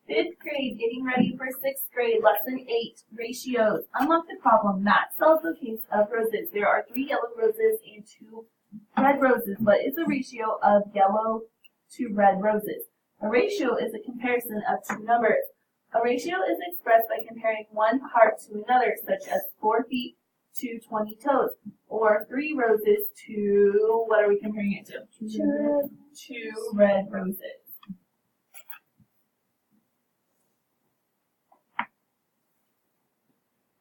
Fifth grade, getting ready for sixth grade, lesson 8, ratios. Unlock the problem. Matt solves the case of roses. There are 3 yellow roses and 2 red roses. What is the ratio of yellow to red roses? A ratio is a comparison of 2 numbers. A ratio is expressed by comparing one part to another, such as 4 feet to 20 toes, or 3 roses to, what are we comparing it to? 2 red roses.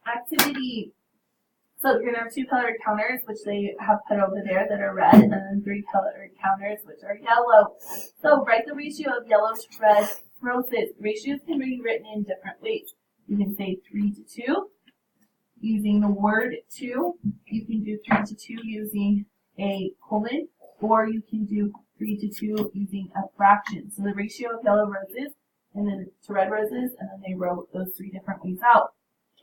Activity. So you're going to have 2 colored counters, which they have put over there that are red, and then 3 colored counters, which are yellow. So write the ratio of yellow to red roses. Ratios can be written in different ways. You can say 3 to 2 using the word 2. You can do 3 to 2 using a colon, or you can do 3 to 2 using a fraction. So the ratio of yellow roses and then to red roses, and then they wrote those 3 different ways out.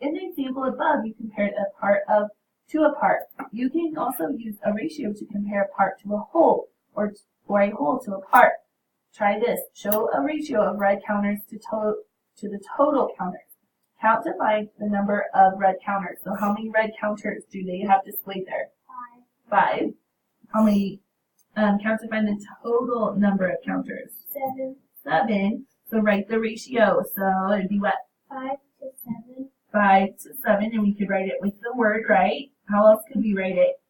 In the example above, you compared a part of to a part. You can also use a ratio to compare a part to a whole, or a whole to a part. Try this. Show a ratio of red counters to the total counters. Count to find the number of red counters. So how many red counters do they have displayed there? 5. How many? Count to find the total number of counters. 7. So write the ratio. So it'd be what? 5 to 7. 5 to 7, and we could write it with the word, right? How else could we write it?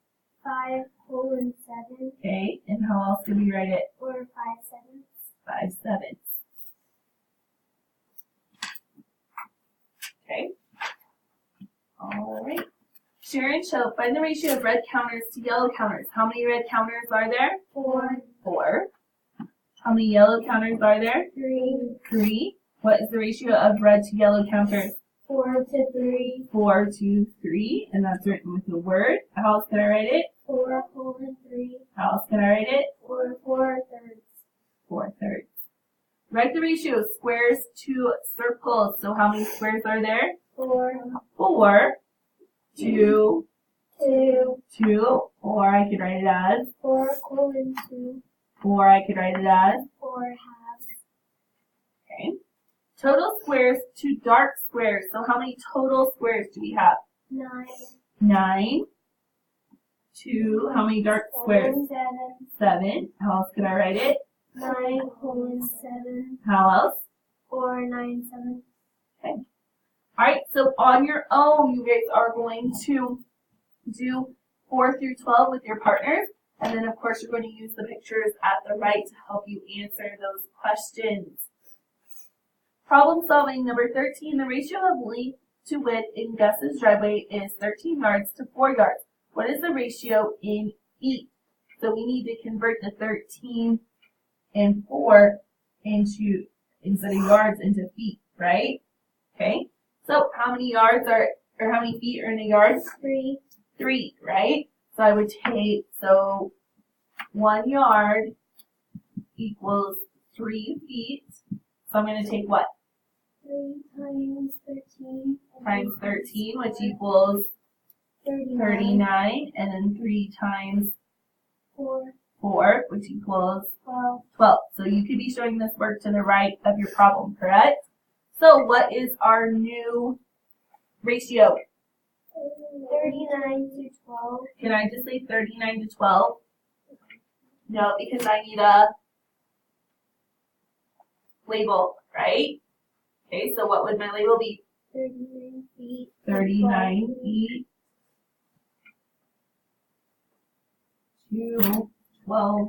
5 colon 7. Okay, and how else could we write it? Or 5 sevenths. 5 sevenths. Okay. All right. Sharon, show, find the ratio of red counters to yellow counters. How many red counters are there? 4. 4. How many yellow counters are there? 3. 3. What is the ratio of red to yellow counters? 4 to 3. 4 to 3, and that's written with the word. How else can I write it? 4 colon 3. How else can I write it? Or 4 thirds. 4 thirds. Write the ratio of squares to circles. So how many squares are there? 4. 4 to 2. 2, or I could write it as 4 colon 2. 4. I could write it as 4 halves. okay. Total squares to dark squares. So how many total squares do we have? 9. 9 to how many dark squares? 7. 7. How else could I write it? 9 colon 7. How else? Or 9 sevenths. Okay. Alright, so on your own, you guys are going to do 4 through 12 with your partners. And then, of course, you're going to use the pictures at the right to help you answer those questions. Problem solving number 13. The ratio of length to width in Gus's driveway is 13 yards to 4 yards. What is the ratio in feet? So we need to convert the 13 and 4 into, instead of yards, into feet, right? Okay. So how many yards are, or how many feet are in a yard? 3. 3, right? So I would take, so 1 yard equals 3 feet. So I'm going to take what? 3 times 13. Times 13, which equals 39. And then 3 times 4, which equals 12. So you could be showing this work to the right of your problem, correct? So what is our new ratio? 39 to 12. Can I just say 39 to 12? No, because I need a label, right? Okay, so what would my label be? 39 feet. 39 feet to 12